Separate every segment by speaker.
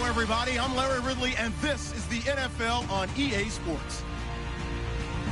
Speaker 1: everybody. I'm Larry Ridley, and this is the NFL on EA Sports.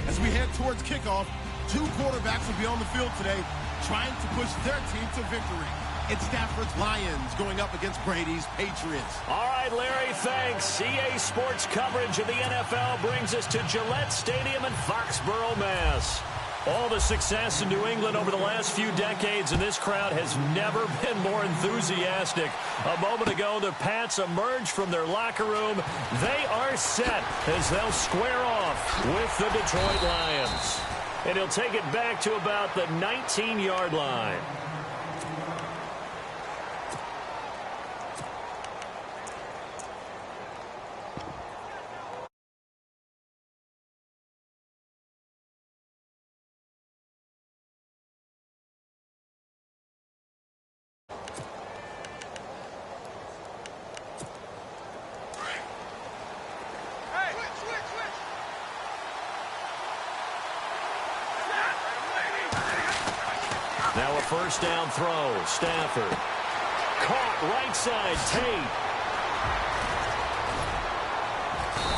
Speaker 1: As we head towards kickoff, two quarterbacks will be on the field today trying to push their team to victory. It's Stafford's Lions going up against Brady's Patriots.
Speaker 2: All right, Larry, thanks. EA Sports coverage of the NFL brings us to Gillette Stadium in Foxborough, Mass. All the success in New England over the last few decades, and this crowd has never been more enthusiastic. A moment ago, the Pats emerged from their locker room. They are set as they'll square off with the Detroit Lions. And he'll take it back to about the 19-yard line. Now a first down throw. Stafford. Caught right side. Tate.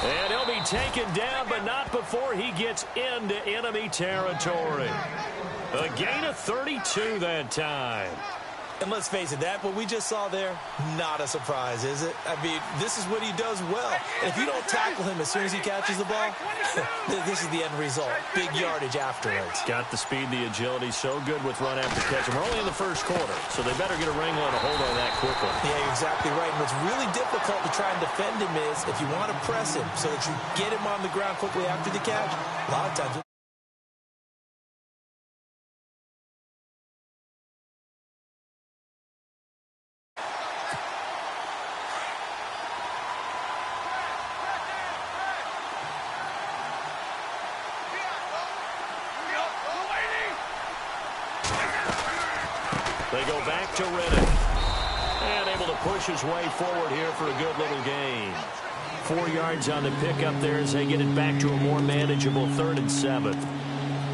Speaker 2: And he'll be taken down, but not before he gets into enemy territory. A gain of 32 that time.
Speaker 3: And let's face it, that what we just saw there, not a surprise, is it? I mean, this is what he does well. And if you don't tackle him as soon as he catches the ball, this is the end result. Big yardage afterwards.
Speaker 2: Got the speed, the agility, so good with run after catch. And we're only in the first quarter, so they better get a wrangle and a hold on that quickly.
Speaker 3: Yeah, you're exactly right. And what's really difficult to try and defend him is if you want to press him so that you get him on the ground quickly after the catch, a lot of times
Speaker 2: they go back to Reddick. And able to push his way forward here for a good little gain. 4 yards on the pickup there as they get it back to a more manageable 3rd and 7.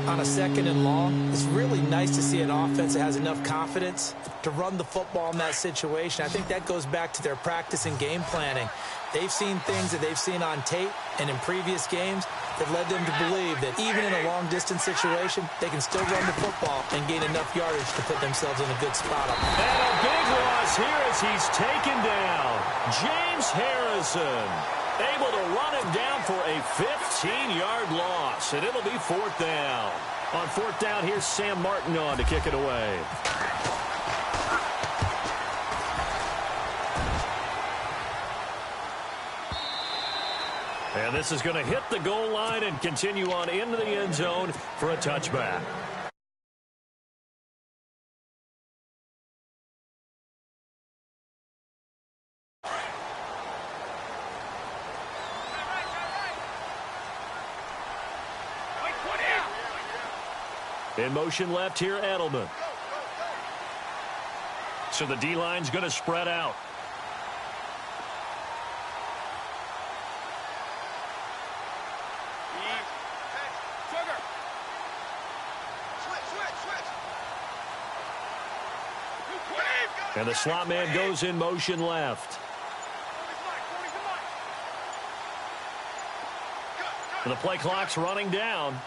Speaker 3: on a 2nd and long, it's really nice to see an offense that has enough confidence to run the football in that situation. I think that goes back to their practice and game planning. They've seen things that they've seen on tape and in previous games that led them to believe that even in a long-distance situation, they can still run the football and gain enough yardage to put themselves in a good spot.
Speaker 2: And a big loss here as he's taken down. James Harrison able to run him down for a 15-yard loss, and it'll be 4th down. On 4th down, here's Sam Martin on to kick it away. And this is going to hit the goal line and continue on into the end zone for a touchback. In motion left here, Edelman. So the D-line's going to spread out. And the slot man goes in motion left. And the play clock's running down.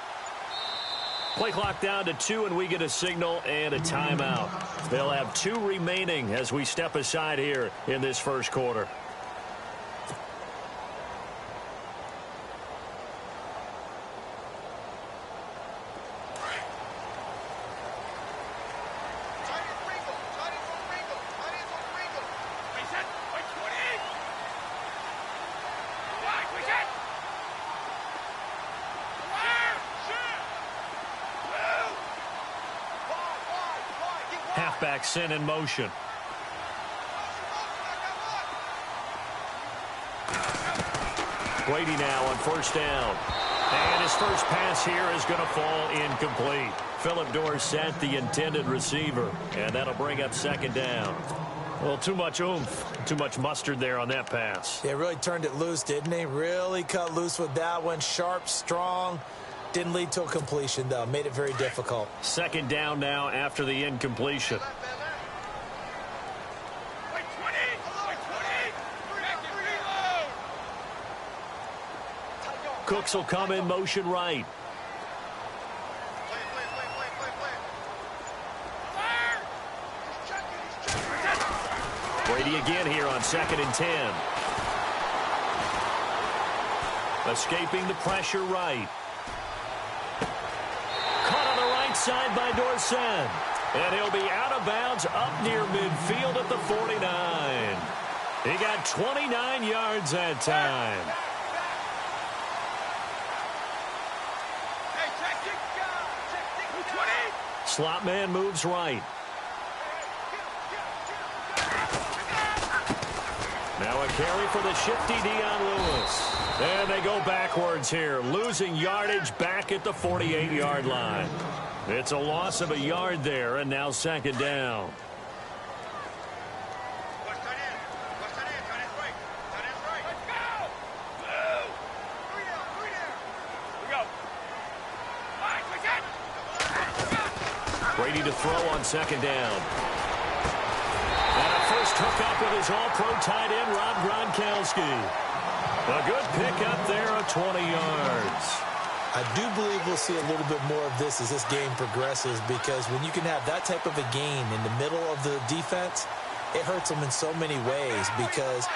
Speaker 2: Play clock down to 2, and we get a signal and a timeout. They'll have 2 remaining as we step aside here in this first quarter. Halfback sent in motion. Brady now on 1st down. And his first pass here is going to fall incomplete. Phillip Dorsett, the intended receiver. And that'll bring up 2nd down. Well, too much oomph, too much mustard there on that pass.
Speaker 3: Yeah, really turned it loose, didn't he? Really cut loose with that one. Sharp, strong. Didn't lead to a completion, though. Made it very difficult.
Speaker 2: 2nd down now after the incompletion. Cooks will come in motion right. Brady again here on 2nd and 10. Escaping the pressure right. Caught on the right side by Dorsett. And he'll be out of bounds up near midfield at the 49. He got 29 yards that time. Slot man moves right. Now a carry for the shifty Dion Lewis. And they go backwards here, losing yardage back at the 48-yard line. It's a loss of a yard there, and now 2nd down. Brady to throw on 2nd down. And a first hookup with his all-pro tight end, Rob Gronkowski. A good pickup there of 20 yards.
Speaker 3: I do believe we'll see a little bit more of this as this game progresses, because when you can have that type of a gain in the middle of the defense, it hurts them in so many ways, because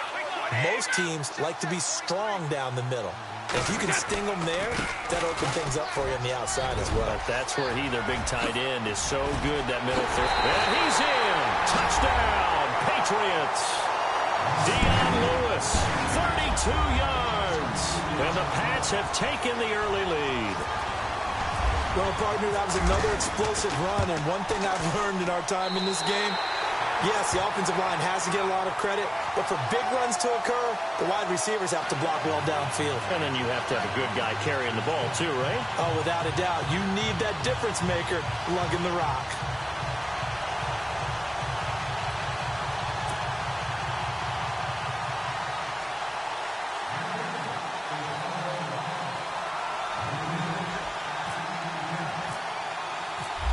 Speaker 3: most teams like to be strong down the middle. If you can sting them there, that'll open things up for you on the outside as well.
Speaker 2: But that's where their big tight end, is so good, that middle third. And he's in. Touchdown, Patriots. Dion Lewis, 32 yards. And the Pats have taken the early lead.
Speaker 3: Well, partner, that was another explosive run. And one thing I've learned in our time in this game, yes, the offensive line has to get a lot of credit, but for big runs to occur, the wide receivers have to block well downfield.
Speaker 2: And then you have to have a good guy carrying the ball too, right?
Speaker 3: Oh, without a doubt. You need that difference maker lugging the rock.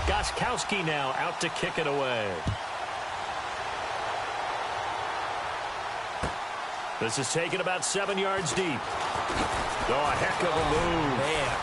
Speaker 2: Gostkowski now out to kick it away. This is taken about 7 yards deep. Oh, a heck of a move.
Speaker 3: Man.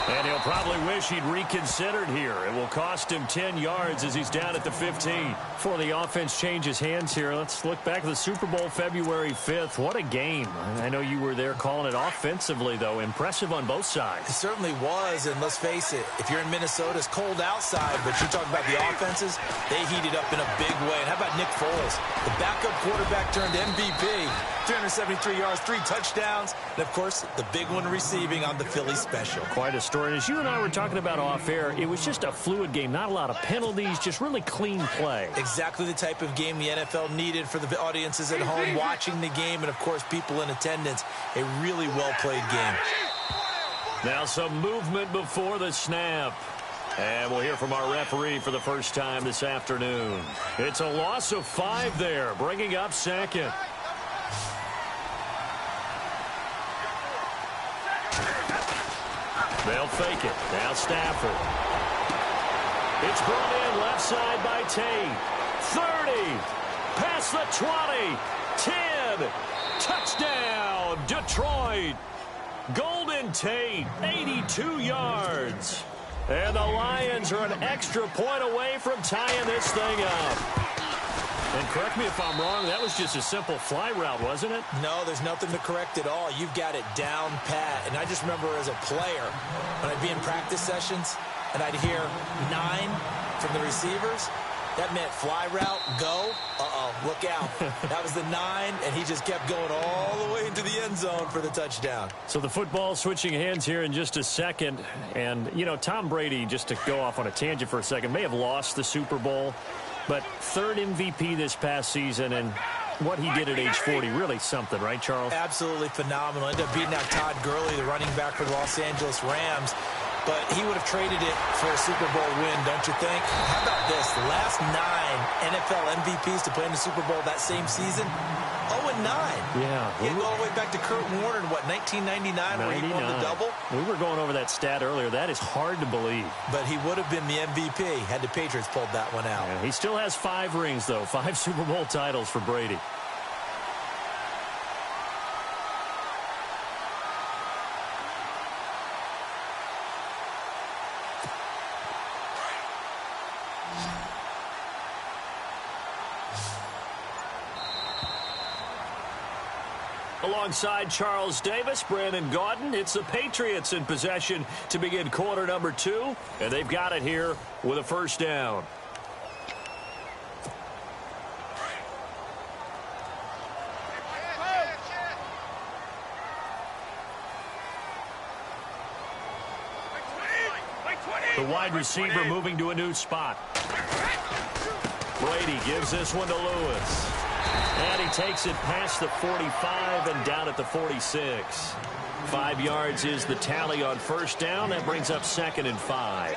Speaker 2: And he'll probably wish he'd reconsidered here. It will cost him 10 yards as he's down at the 15. Before the offense changes hands here, let's look back at the Super Bowl February 5th. What a game. I know you were there calling it offensively, though. Impressive on both sides.
Speaker 3: It certainly was, and let's face it, if you're in Minnesota, it's cold outside, but you're talking about the offenses, they heated up in a big way. And how about Nick Foles? The backup quarterback turned MVP. 373 yards, 3 touchdowns, and, of course, the big one receiving on the Philly special.
Speaker 2: Quite a story. And as you and I were talking about off air, it was just a fluid game. Not a lot of penalties, just really clean play.
Speaker 3: Exactly the type of game the NFL needed for the audiences at home watching the game, and, of course, people in attendance. A really well-played game.
Speaker 2: Now some movement before the snap. And we'll hear from our referee for the first time this afternoon. It's a loss of 5 there, bringing up 2nd. They'll fake it. Now Stafford. It's brought in left side by Tate. 30. Past the 20. 10. Touchdown, Detroit. Golden Tate, 82 yards. And the Lions are an extra point away from tying this thing up. And correct me if I'm wrong, that was just a simple fly route, wasn't it?
Speaker 3: No, there's nothing to correct at all. You've got it down pat. And I just remember as a player, when I'd be in practice sessions, and I'd hear 9 from the receivers, that meant fly route, go, look out. That was the 9, and he just kept going all the way into the end zone for the touchdown.
Speaker 2: So the football switching hands here in just a second. And, you know, Tom Brady, just to go off on a tangent for a second, may have lost the Super Bowl, but 3rd MVP this past season, and what he did at age 40, really something, right, Charles?
Speaker 3: Absolutely phenomenal. Ended up beating out Todd Gurley, the running back for the Los Angeles Rams. But he would have traded it for a Super Bowl win, don't you think? How about this? The last 9 NFL MVPs to play in the Super Bowl that same season, 0-9.
Speaker 2: Yeah.
Speaker 3: You go all the way back to Kurt Warner in, 1999, where he won the double?
Speaker 2: We were going over that stat earlier. That is hard to believe.
Speaker 3: But he would have been the MVP had the Patriots pulled that one out.
Speaker 2: Yeah, he still has 5 rings, though. 5 Super Bowl titles for Brady. Alongside Charles Davis, Brandon Gaudin, it's the Patriots in possession to begin quarter number 2, and they've got it here with a first down. The wide receiver moving to a new spot. Brady gives this one to Lewis. And he takes it past the 45 and down at the 46. 5 yards is the tally on first down. That brings up 2nd and 5.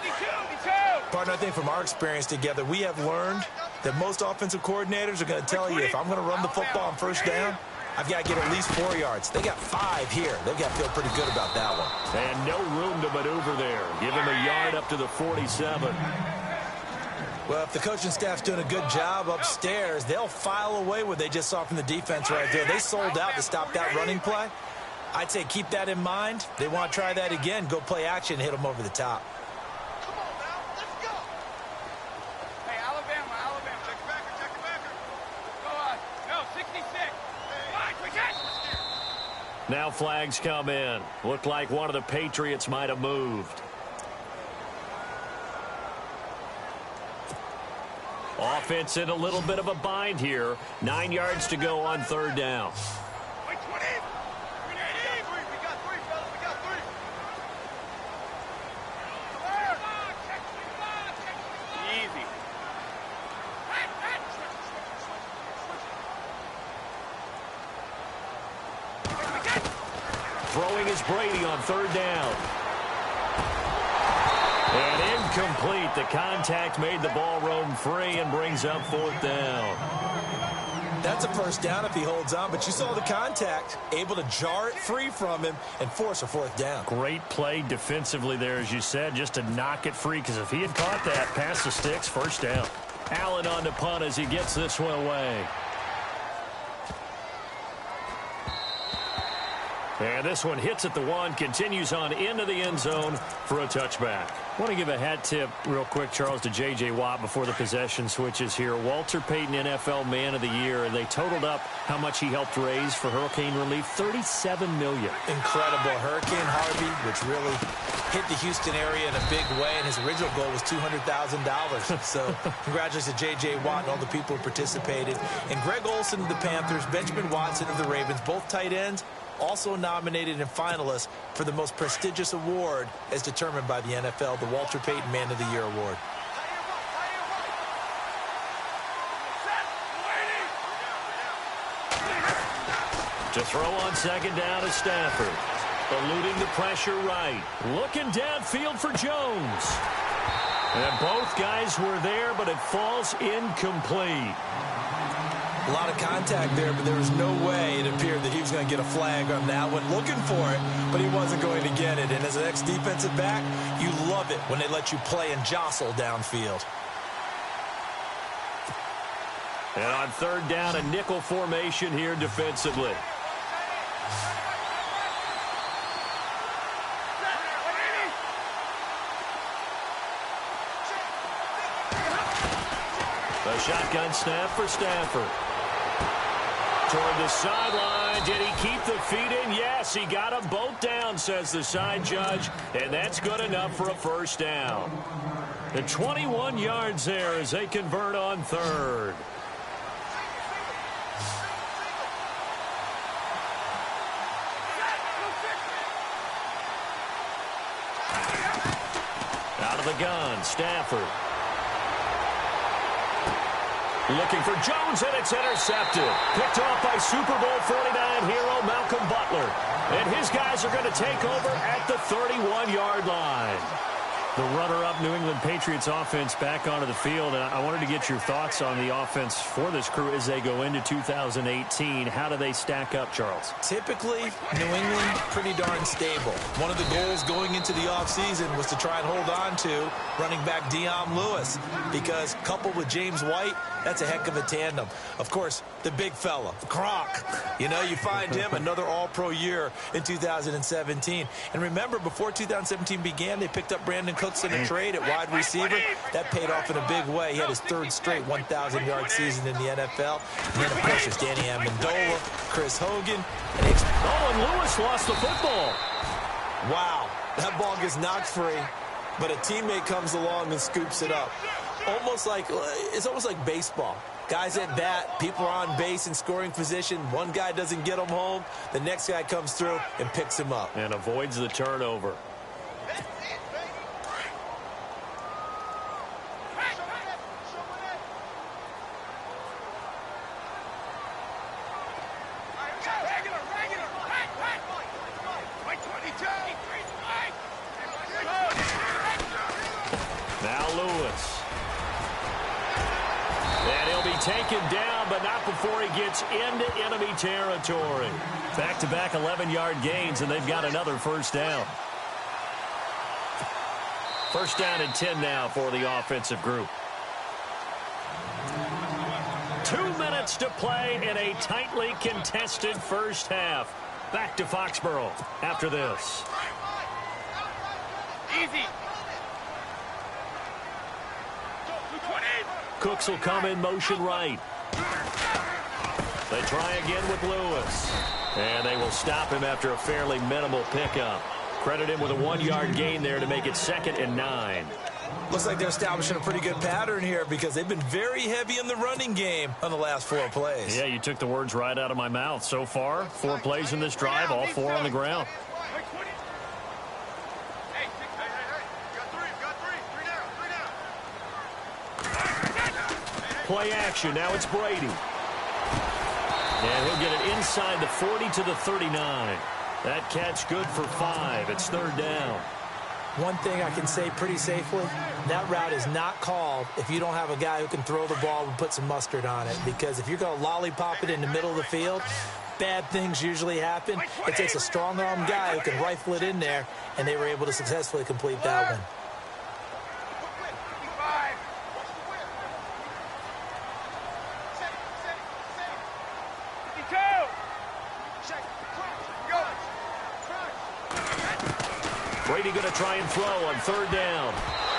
Speaker 3: Partner, I think from our experience together, we have learned that most offensive coordinators are going to tell you, if I'm going to run the football on first down, I've got to get at least 4 yards. They got 5 here. They've got to feel pretty good about that one.
Speaker 2: And no room to maneuver there. Give him a yard up to the 47.
Speaker 3: Well, if the coaching staff's doing a good job upstairs, they'll file away what they just saw from the defense right there. They sold out to stop that running play. I'd say keep that in mind. They want to try that again. Go play action and hit them over the top.
Speaker 4: Come on now, let's go. Hey, Alabama, check your backer. Go on. No, 66. Fine, we got it.
Speaker 2: Now flags come in. Looked like one of the Patriots might have moved. Offense in a little bit of a bind here. 9 yards to go on third down.
Speaker 4: Wait, 20. We got three, fellas. We got three. Easy.
Speaker 2: Throwing is Brady on third down. And incomplete. The contact made the ball roam free and brings up 4th down.
Speaker 3: That's a first down if he holds on, but you saw the contact, able to jar it free from him and force a 4th down.
Speaker 2: Great play defensively there, as you said, just to knock it free, because if he had caught that past the sticks, first down. Allen on the punt as he gets this one away. And this one hits at the 1, continues on into the end zone for a touchback. I want to give a hat tip real quick, Charles, to J.J. Watt before the possession switches here. Walter Payton, NFL Man of the Year, and they totaled up how much he helped raise for hurricane relief, $37 million.
Speaker 3: Incredible. Hurricane Harvey, which really hit the Houston area in a big way, and his original goal was $200,000. So congratulations to J.J. Watt and all the people who participated. And Greg Olsen of the Panthers, Benjamin Watson of the Ravens, both tight ends, also nominated and finalists for the most prestigious award as determined by the NFL, the Walter Payton Man of the Year Award.
Speaker 2: To throw on second down is Stafford. Eluding the pressure right. Looking downfield for Jones. And both guys were there, but it falls incomplete.
Speaker 3: A lot of contact there, but there was no way it appeared that he was going to get a flag on that one. Looking for it, but he wasn't going to get it. And as an ex-defensive back, you love it when they let you play and jostle downfield.
Speaker 2: And on third down, a nickel formation here defensively. The shotgun snap for Stafford. Toward the sideline. Did he keep the feet in? Yes, he got them both down, says the side judge. And that's good enough for a first down. The 21 yards there as they convert on third. Out of the gun, Stafford. Looking for Jones, and it's intercepted. Picked off by Super Bowl 49 hero Malcolm Butler. And his guys are going to take over at the 31-yard line. The runner-up New England Patriots offense back onto the field. And I wanted to get your thoughts on the offense for this crew as they go into 2018. How do they stack up, Charles?
Speaker 3: Typically, New England, pretty darn stable. One of the goals going into the offseason was to try and hold on to running back Dion Lewis, because coupled with James White, That's a heck of a tandem. Of course, the big fella, Gronk. You know, you find him another all-pro year in 2017. And remember, before 2017 began, they picked up Brandon Cooks in a trade at wide receiver. That paid off in a big way. He had his third straight 1,000-yard season in the NFL. And then, of course, there's Danny Amendola, Chris Hogan.
Speaker 2: And Lewis lost the football.
Speaker 3: Wow, that ball gets knocked free, but a teammate comes along and scoops it up. It's almost like baseball. Guys at bat, people are on base in scoring position. One guy doesn't get him home. The next guy comes through and picks him up.
Speaker 2: And avoids the turnover. Now Lewis. And he'll be taken down, but not before he gets into enemy territory. Back-to-back 11-yard gains, and they've got another first down. First down and 10 now for the offensive group. 2 minutes to play in a tightly contested first half. Back to Foxborough after this.
Speaker 4: Easy.
Speaker 2: Cooks will come in motion right. They try again with Lewis. And they will stop him after a fairly minimal pickup. Credit him with a 1-yard gain there to make it 2nd and 9.
Speaker 3: Looks like they're establishing a pretty good pattern here because they've been very heavy in the running game on the last 4 plays.
Speaker 2: Yeah, you took the words right out of my mouth. So far, 4 plays in this drive, all 4 on the ground. Play action. Now it's Brady. And he'll get it inside the 40 to the 39. That catch good for 5. It's 3rd down.
Speaker 3: One thing I can say pretty safely, that route is not called if you don't have a guy who can throw the ball and put some mustard on it. Because if you're going to lollipop it in the middle of the field, bad things usually happen. It takes a strong-arm guy who can rifle it in there, and they were able to successfully complete that one.
Speaker 2: Brady going to try and throw on 3rd down.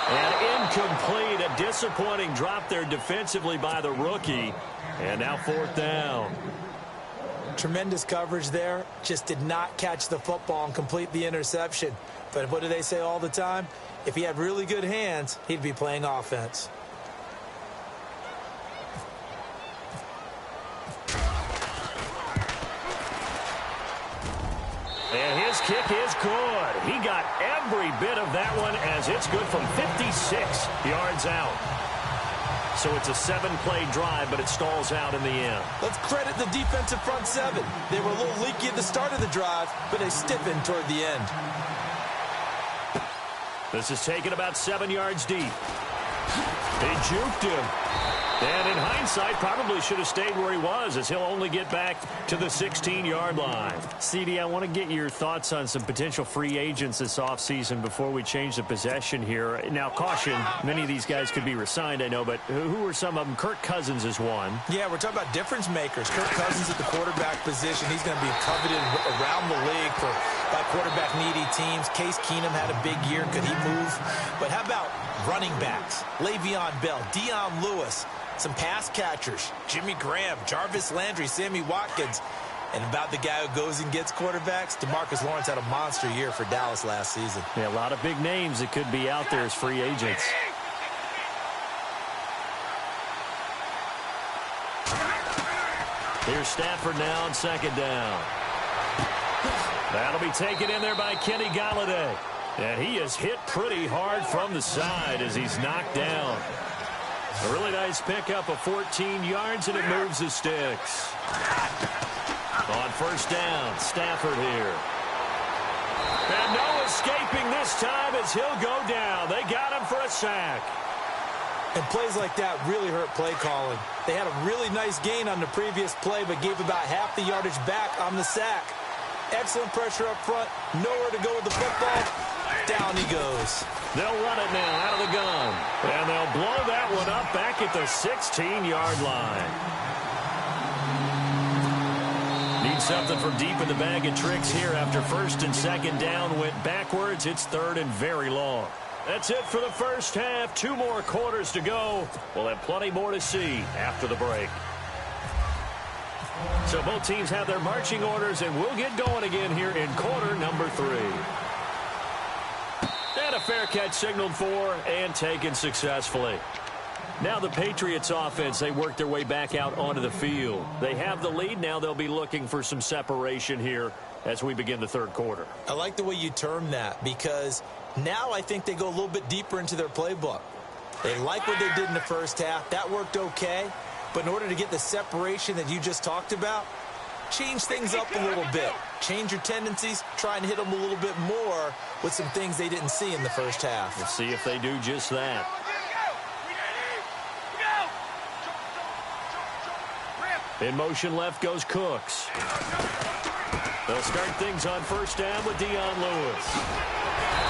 Speaker 2: And incomplete. A disappointing drop there defensively by the rookie. And now 4th down.
Speaker 3: Tremendous coverage there. Just did not catch the football and complete the interception. But what do they say all the time? If he had really good hands, he'd be playing offense.
Speaker 2: And his kick is good. He got every bit of that one as it's good from 56 yards out. So it's a 7-play drive, but it stalls out in the end.
Speaker 3: Let's credit the defensive front 7. They were a little leaky at the start of the drive, but they stiffened toward the end.
Speaker 2: This is taken about 7 yards deep. They juked him. And in hindsight, probably should have stayed where he was as he'll only get back to the 16-yard line. CD, I want to get your thoughts on some potential free agents this offseason before we change the possession here. Now, caution, many of these guys could be re-signed, I know, but who are some of them? Kirk Cousins is one.
Speaker 3: Yeah, we're talking about difference makers. Kirk Cousins at the quarterback position. He's going to be coveted around the league by quarterback-needy teams. Case Keenum had a big year. Could he move? But how about running backs? Le'Veon Bell, Dion Lewis. Some pass catchers, Jimmy Graham, Jarvis Landry, Sammy Watkins. And about the guy who goes and gets quarterbacks, DeMarcus Lawrence had a monster year for Dallas last season.
Speaker 2: Yeah, a lot of big names that could be out there as free agents. Here's Stafford now on 2nd down. That'll be taken in there by Kenny Galladay. And he is hit pretty hard from the side as he's knocked down. A really nice pickup of 14 yards, and it moves the sticks. On 1st down, Stafford here. And no escaping this time as he'll go down. They got him for a sack.
Speaker 3: And plays like that really hurt play calling. They had a really nice gain on the previous play, but gave about half the yardage back on the sack. Excellent pressure up front. Nowhere to go with the football. Down he goes.
Speaker 2: They'll run it now out of the gun. And they'll blow that one up back at the 16-yard line. Need something from deep in the bag of tricks here after first and second down went backwards. It's third and very long. That's it for the first half. 2 more quarters to go. We'll have plenty more to see after the break. So both teams have their marching orders, and we'll get going again here in quarter number 3. And a fair catch signaled for and taken successfully. Now the Patriots offense, they work their way back out onto the field. They have the lead. Now they'll be looking for some separation here as we begin the third quarter.
Speaker 3: I like the way you term that, because now I think they go a little bit deeper into their playbook. They like what they did in the first half. That worked okay. But in order to get the separation that you just talked about, change things up a little bit. Change your tendencies. Try and hit them a little bit more with some things they didn't see in the first half.
Speaker 2: Let's see if they do just that. In motion left goes Cooks. They'll start things on first down with Dion Lewis.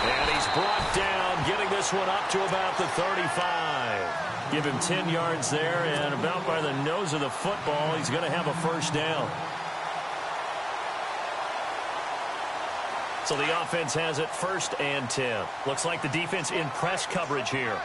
Speaker 2: And he's brought down, getting this one up to about the 35. Give him 10 yards there, and about by the nose of the football, he's going to have a first down. So the offense has it first and 10. Looks like the defense in press coverage here.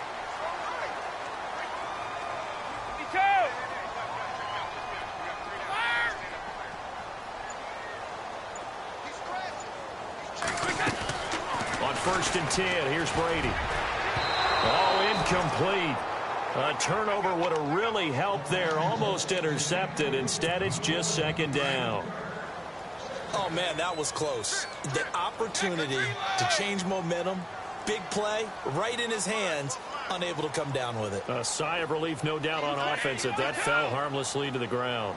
Speaker 2: On first and 10, here's Brady. Oh, incomplete. A turnover would have really helped there. Almost intercepted. Instead, it's just second down.
Speaker 3: Oh, man, that was close. The opportunity to change momentum, big play, right in his hands, unable to come down with it.
Speaker 2: A sigh of relief, no doubt, on offense that that fell harmlessly to the ground.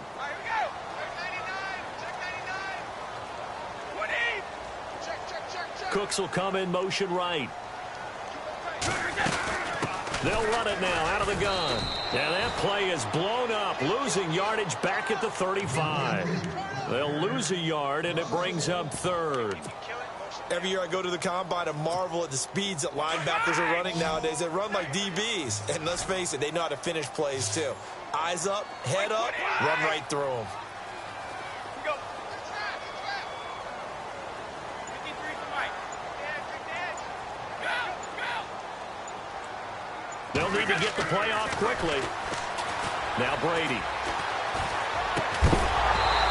Speaker 2: Cooks will come in motion right. They'll run it now out of the gun. And that play is blown up, losing yardage back at the 35. They'll lose a yard, and it brings up third.
Speaker 3: Every year I go to the combine and marvel at the speeds that linebackers are running nowadays. They run like DBs. And let's face it, they know how to finish plays too. Eyes up, head up, run right through them.
Speaker 2: They'll need to get the play off quickly. Now Brady.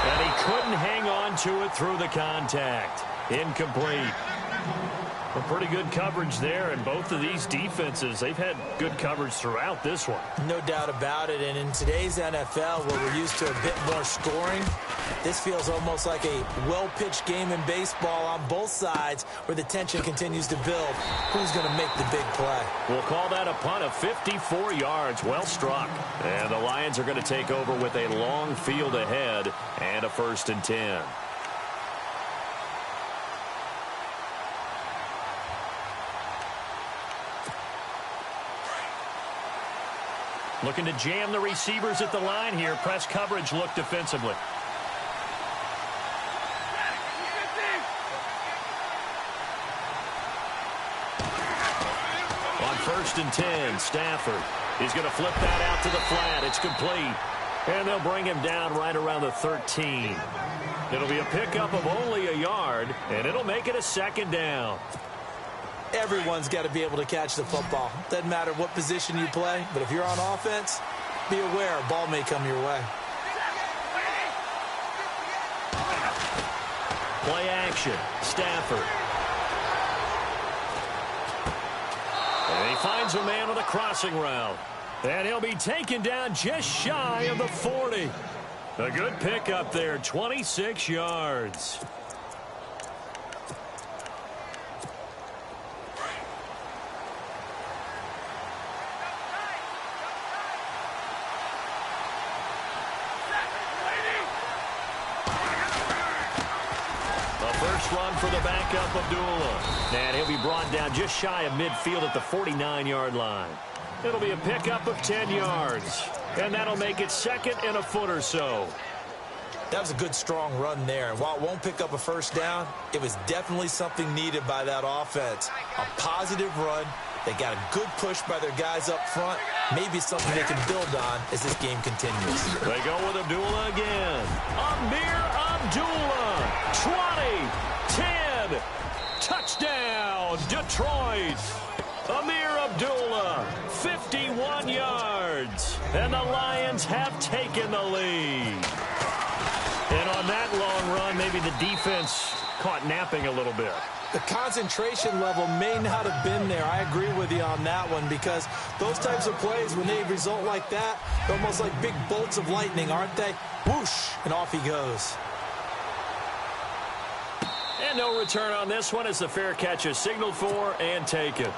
Speaker 2: And he couldn't hang on to it through the contact. Incomplete. A pretty good coverage there, and both of these defenses, they've had good coverage throughout this one.
Speaker 3: No doubt about it, and in today's NFL, where we're used to a bit more scoring, this feels almost like a well-pitched game in baseball on both sides where the tension continues to build. Who's going to make the big play?
Speaker 2: We'll call that a punt of 54 yards. Well struck. And the Lions are going to take over with a long field ahead and a first and 10. Looking to jam the receivers at the line here. Press coverage look defensively. On first and 10, Stafford. He's going to flip that out to the flat. It's complete. And they'll bring him down right around the 13. It'll be a pickup of only a yard, and it'll make it a second down.
Speaker 3: Everyone's got to be able to catch the football. Doesn't matter what position you play, but if you're on offense, be aware a ball may come your way.
Speaker 2: Play action. Stafford. And he finds a man on a crossing route. And he'll be taken down just shy of the 40. A good pickup there, 26 yards. Run for the backup, Abdullah. And he'll be brought down just shy of midfield at the 49-yard line. It'll be a pickup of 10 yards. And that'll make it second and a foot or so.
Speaker 3: That was a good, strong run there. And while it won't pick up a first down, it was definitely something needed by that offense. A positive run. They got a good push by their guys up front. Maybe something they can build on as this game continues.
Speaker 2: They go with Abdullah again. Amir Abdullah. 20, 10. Touchdown, Detroit. Amir Abdullah, 51 yards. And the Lions have taken the lead. And on that long run, maybe the defense caught napping a little bit.
Speaker 3: The concentration level may not have been there. I agree with you on that one, because those types of plays, when they result like that, they're almost like big bolts of lightning, aren't they? Whoosh, and off he goes.
Speaker 2: And no return on this one as the fair catch is signaled for and taken.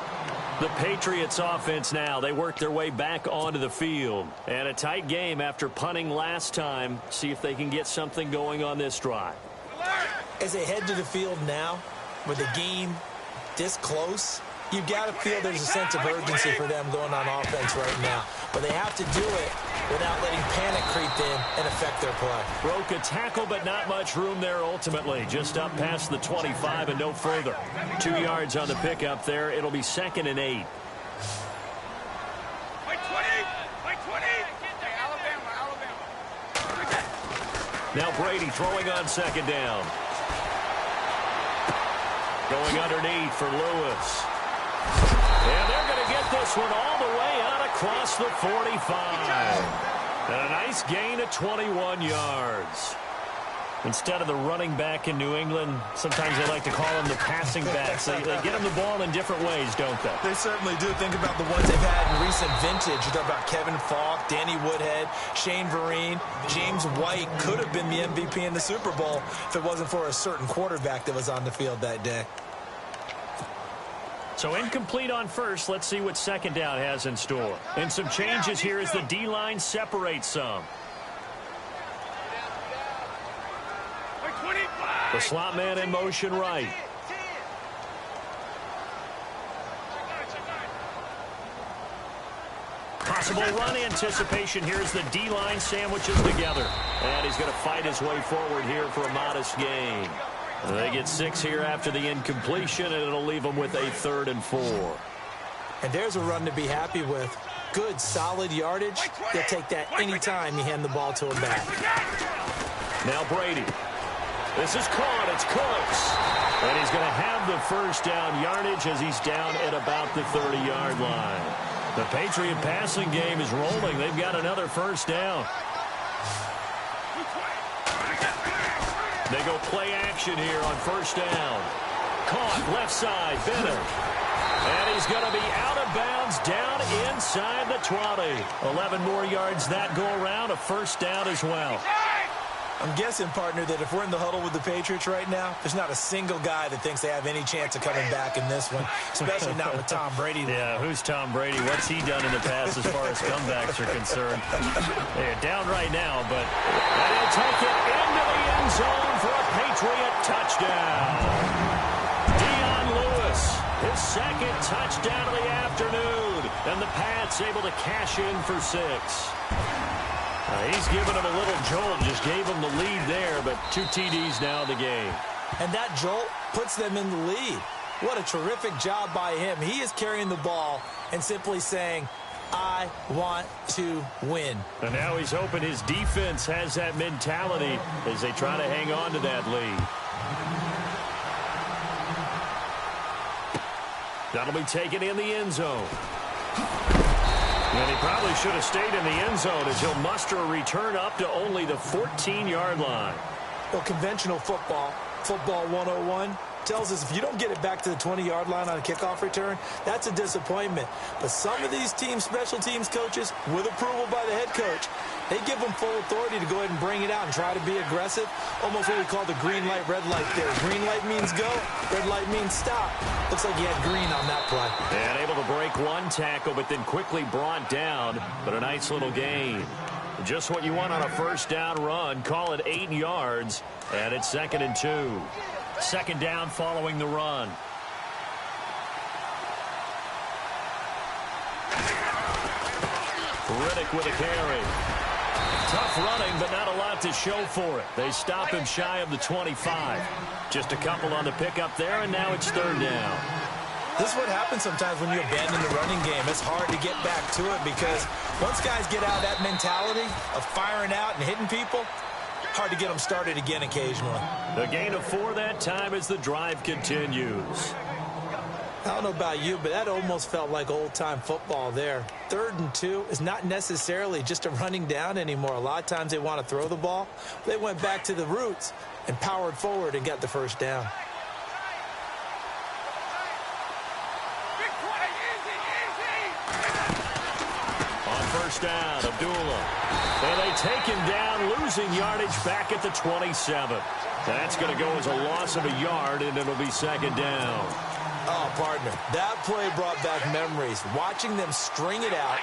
Speaker 2: The Patriots offense now, they work their way back onto the field. And a tight game after punting last time. See if they can get something going on this drive.
Speaker 3: As they head to the field now, with the game this close, you've got to feel there's a sense of urgency for them going on offense right now. But they have to do it without letting panic creep in and affect their play.
Speaker 2: Broke a tackle, but not much room there ultimately. Just up past the 25 and no further. 2 yards on the pickup there. It'll be 2nd and 8. Now Brady throwing on 2nd down. Going underneath for Lewis. And they're going to get this one all the way out across the 45. And a nice gain of 21 yards. Instead of the running back in New England, sometimes they like to call them the passing backs. They get them the ball in different ways, don't they?
Speaker 3: They certainly do. Think about the ones they've had in recent vintage. You talk about Kevin Falk, Danny Woodhead, Shane Vereen, James White could have been the MVP in the Super Bowl if it wasn't for a certain quarterback that was on the field that day.
Speaker 2: So incomplete on first. Let's see what 2nd down has in store. And some changes here as the D-line separates some. The slot man in motion right. Possible run anticipation here as the D-line sandwiches together. And he's going to fight his way forward here for a modest gain. They get 6 here after the incompletion, and it'll leave them with a 3rd and 4.
Speaker 3: And there's a run to be happy with. Good, solid yardage. They'll take that anytime you hand the ball to him back.
Speaker 2: Now Brady. This is caught. It's Cooks. And he's going to have the first down yardage as he's down at about the 30-yard line. The Patriot passing game is rolling. They've got another first down. They go play action here on first down. Caught left side, Bennett. And he's going to be out of bounds down inside the 20. 11 more yards that go around, a first down as well.
Speaker 3: I'm guessing, partner, that if we're in the huddle with the Patriots right now, there's not a single guy that thinks they have any chance of coming back in this one, especially not with Tom Brady.
Speaker 2: Yeah, who's Tom Brady? What's he done in the past as far as comebacks are concerned? They're down right now, but they'll take it into the end zone for a Patriot touchdown. Dion Lewis, his 2nd touchdown of the afternoon, and the Pats able to cash in for 6. He's given him a little jolt, just gave him the lead there, but 2 TDs now in the game.
Speaker 3: And that jolt puts them in the lead. What a terrific job by him. He is carrying the ball and simply saying, I want to win.
Speaker 2: And now he's hoping his defense has that mentality as they try to hang on to that lead. That'll be taken in the end zone. And he probably should have stayed in the end zone as he'll muster a return up to only the 14-yard line.
Speaker 3: Well, conventional football 101, tells us if you don't get it back to the 20-yard line on a kickoff return, that's a disappointment. But some of these teams, special teams coaches, with approval by the head coach, they give them full authority to go ahead and bring it out and try to be aggressive. Almost what we call the green light, red light there. Green light means go, red light means stop. Looks like he had green on that play.
Speaker 2: And able to break one tackle, but then quickly brought down. But a nice little gain. Just what you want on a first down run. Call it 8 yards, and it's 2nd and 2. 2nd down following the run. Riddick with a carry. Tough running, but not a lot to show for it. They stop him shy of the 25. Just a couple on the pickup there, and now it's third down.
Speaker 3: This is what happens sometimes when you abandon the running game. It's hard to get back to it because once guys get out of that mentality of firing out and hitting people, hard to get them started again occasionally.
Speaker 2: The gain of 4 that time as the drive continues.
Speaker 3: I don't know about you, but that almost felt like old-time football there. 3rd and 2 is not necessarily just a running down anymore. A lot of times they want to throw the ball. They went back to the roots and powered forward and got the first down.
Speaker 2: First down, Abdullah. And they take him down, losing yardage back at the 27. That's going to go as a loss of a yard, and it'll be second down.
Speaker 3: Oh, partner, that play brought back memories. Watching them string it out,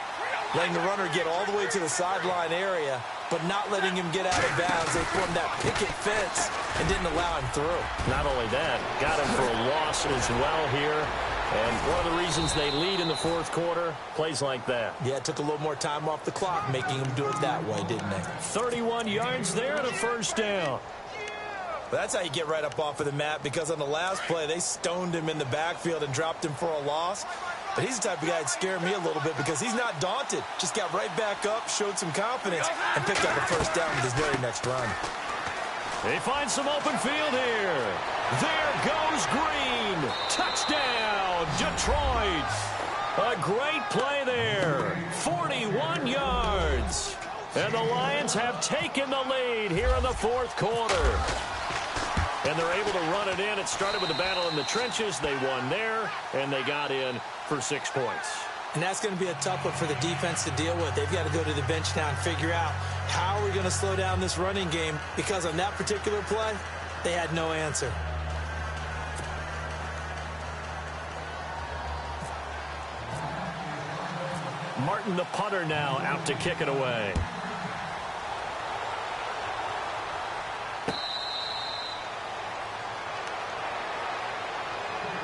Speaker 3: letting the runner get all the way to the sideline area, but not letting him get out of bounds. They formed that picket fence and didn't allow him through.
Speaker 2: Not only that, got him for a loss as well here. And one of the reasons they lead in the fourth quarter, plays like that.
Speaker 3: Yeah, it took a little more time off the clock, making them do it that way, didn't they?
Speaker 2: 31 yards there and a first down.
Speaker 3: But that's how you get right up off of the mat, because on the last play, they stoned him in the backfield and dropped him for a loss. But he's the type of guy that scared me a little bit because he's not daunted. Just got right back up, showed some confidence, and picked up the first down with his very next run.
Speaker 2: They find some open field here. There goes Green. Touchdown, Detroit. A great play there. 41 yards. And the Lions have taken the lead here in the fourth quarter. And they're able to run it in. It started with a battle in the trenches. They won there, and they got in for 6 points.
Speaker 3: And that's going to be a tough one for the defense to deal with. They've got to go to the bench now and figure out how are we going to slow down this running game, because on that particular play, they had no answer.
Speaker 2: Martin, the punter, now out to kick it away.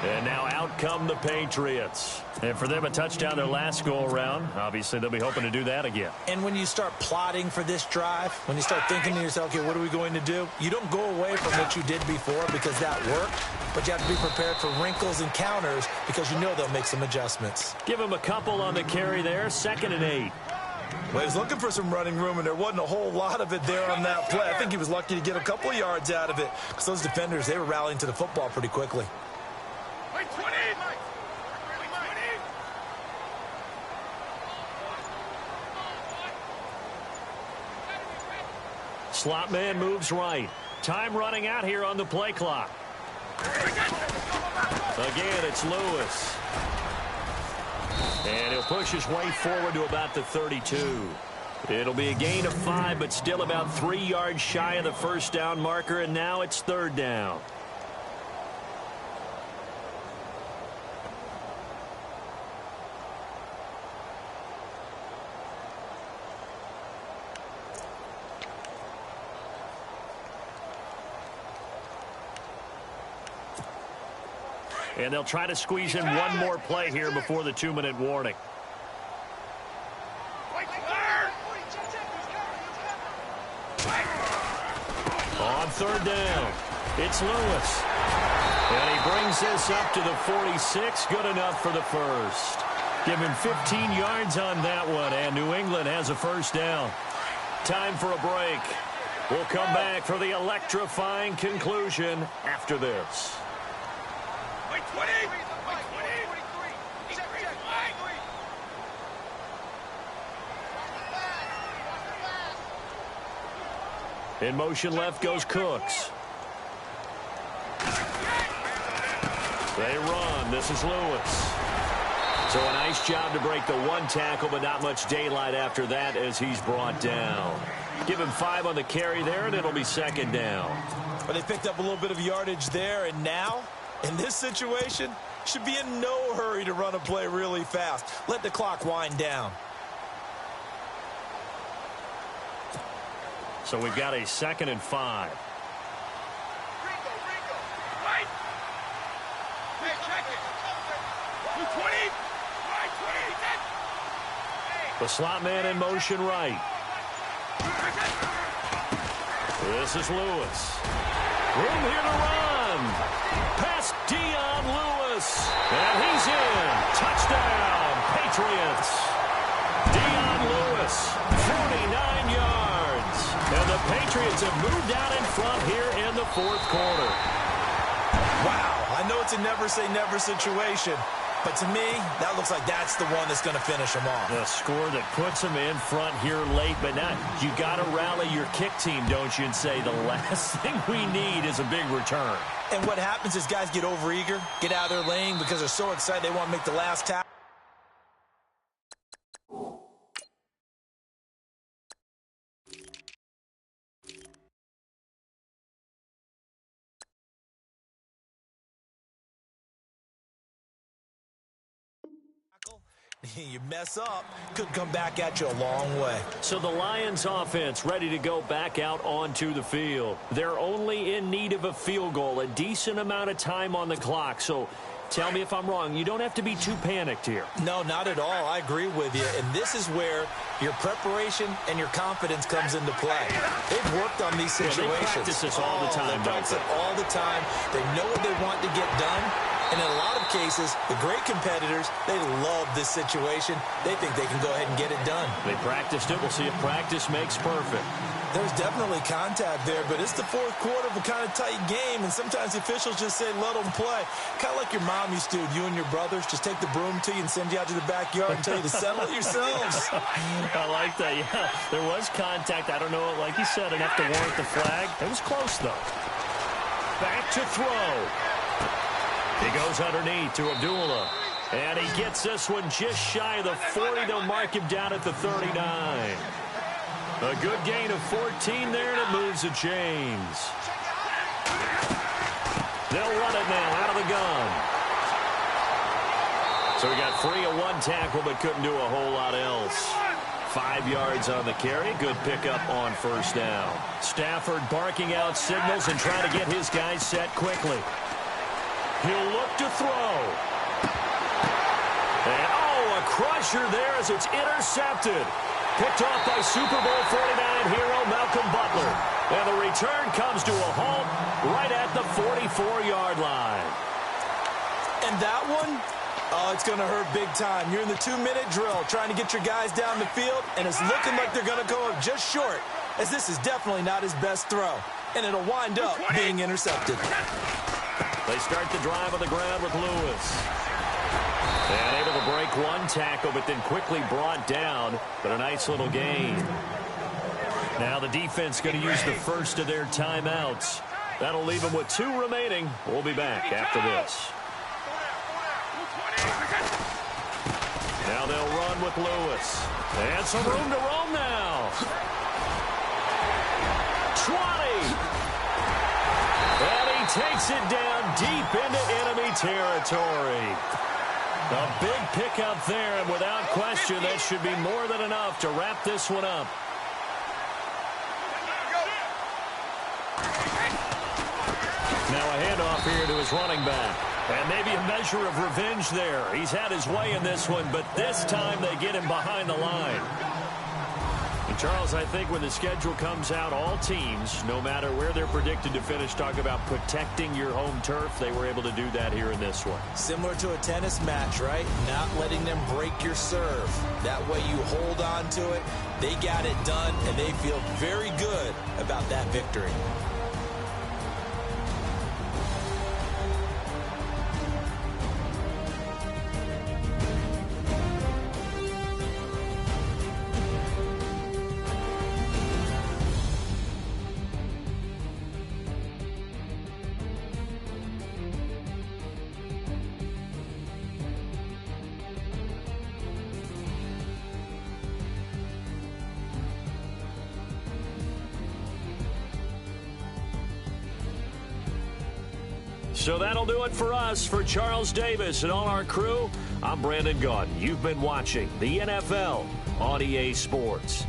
Speaker 2: And now out come the Patriots. And for them, a touchdown their last go-around. Obviously, they'll be hoping to do that again.
Speaker 3: And when you start plotting for this drive, when you start thinking to yourself, okay, what are we going to do? You don't go away from what you did before because that worked, but you have to be prepared for wrinkles and counters because you know they'll make some adjustments.
Speaker 2: Give him a couple on the carry there, 2nd and 8.
Speaker 3: Well, he was looking for some running room, and there wasn't a whole lot of it there on that play. I think he was lucky to get a couple of yards out of it because those defenders, they were rallying to the football pretty quickly.
Speaker 2: Slot man moves right. Time running out here on the play clock. Again, it's Lewis. And he'll push his way forward to about the 32. It'll be a gain of 5, but still about 3 yards shy of the first down marker, and now it's third down. And they'll try to squeeze in one more play here before the 2-minute warning. On third down, it's Lewis. And he brings this up to the 46. Good enough for the first. Give him 15 yards on that one, and New England has a first down. Time for a break. We'll come back for the electrifying conclusion after this. In motion left goes Cooks. They run. This is Lewis. So a nice job to break the one tackle, but not much daylight after that as he's brought down. Give him 5 on the carry there, and it'll be second down.
Speaker 3: But they picked up a little bit of yardage there, and now, in this situation, should be in no hurry to run a play really fast. Let the clock wind down.
Speaker 2: So we've got a 2nd and 5.
Speaker 4: Right. Hey, check it. 220. Right, 20.
Speaker 2: The slot man in motion right. This is Lewis. Room here to run. Past Dion Lewis. And he's in. Touchdown, Patriots. Dion Lewis, 49 yards. And the Patriots have moved out in front here in the fourth quarter.
Speaker 3: Wow, I know it's a never-say-never situation, but to me, that looks like that's the one that's going to finish them off.
Speaker 2: The score that puts them in front here late, but now you got to rally your kick team, don't you, and say the last thing we need is a big return.
Speaker 3: And what happens is guys get overeager, get out of their lane because they're so excited they want to make the last tackle. You mess up, could come back at you a long way.
Speaker 2: So the Lions offense ready to go back out onto the field. They're only in need of a field goal, a decent amount of time on the clock. So tell me if I'm wrong. You don't have to be too panicked here.
Speaker 3: No, not at all. I agree with you. And this is where your preparation and your confidence comes into play. They've worked on these situations.
Speaker 2: They practice this all the time,
Speaker 3: They practice it all the time. They know what they want to get done. And in a lot of cases, the great competitors, they love this situation. They think they can go ahead and get it done.
Speaker 2: They practiced it. We'll see if practice makes perfect.
Speaker 3: There's definitely contact there, but it's the fourth quarter of a kind of tight game, and sometimes the officials just say, let them play. Kind of like your mom used to, you and your brothers, just take the broom to you and send you out to the backyard and tell you to settle it yourselves.
Speaker 2: I like that, yeah. There was contact. I don't know, like you said, enough to warrant the flag. It was close, though. Back to throw. He goes underneath to Abdullah. And he gets this one just shy of the 40. They'll mark him down at the 39. A good gain of 14 there, and it moves the chains. They'll run it now out of the gun. So he got free of one tackle, but couldn't do a whole lot else. 5 yards on the carry. Good pickup on first down. Stafford barking out signals and trying to get his guys set quickly. He'll look to throw. And, a crusher there as it's intercepted. Picked off by Super Bowl 49 hero Malcolm Butler. And the return comes to a halt right at the 44-yard line.
Speaker 3: And that one, it's going to hurt big time. You're in the 2-minute drill trying to get your guys down the field, and it's looking like they're going to go up just short, as this is definitely not his best throw. And it'll wind up being intercepted.
Speaker 2: They start the drive on the ground with Lewis. And able to break one tackle, but then quickly brought down. But a nice little gain. Now the defense going to use the first of their timeouts. That'll leave them with 2 remaining. We'll be back after this. Now they'll run with Lewis. And some room to roam now. 20. And he takes it down deep into enemy territory. A big pickup there, and without question, that should be more than enough to wrap this one up. Now a handoff here to his running back. And maybe a measure of revenge there. He's had his way in this one, but this time they get him behind the line. And Charles, I think when the schedule comes out, all teams, no matter where they're predicted to finish, talk about protecting your home turf. They were able to do that here in this one.
Speaker 3: Similar to a tennis match, right? Not letting them break your serve. That way you hold on to it. They got it done, and they feel very good about that victory.
Speaker 2: So that'll do it for us. For Charles Davis and all our crew, I'm Brandon Gaudin. You've been watching the NFL on EA Sports.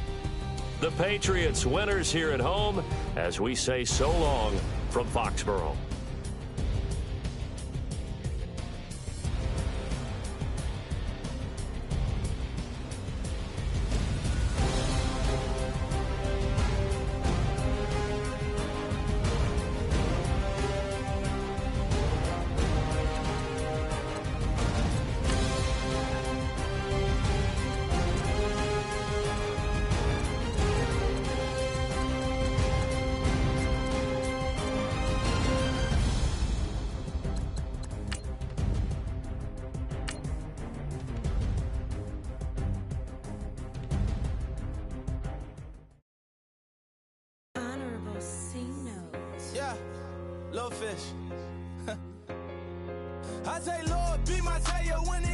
Speaker 2: The Patriots winners here at home as we say so long from Foxborough.
Speaker 5: Little fish. I say, Lord, be my savior when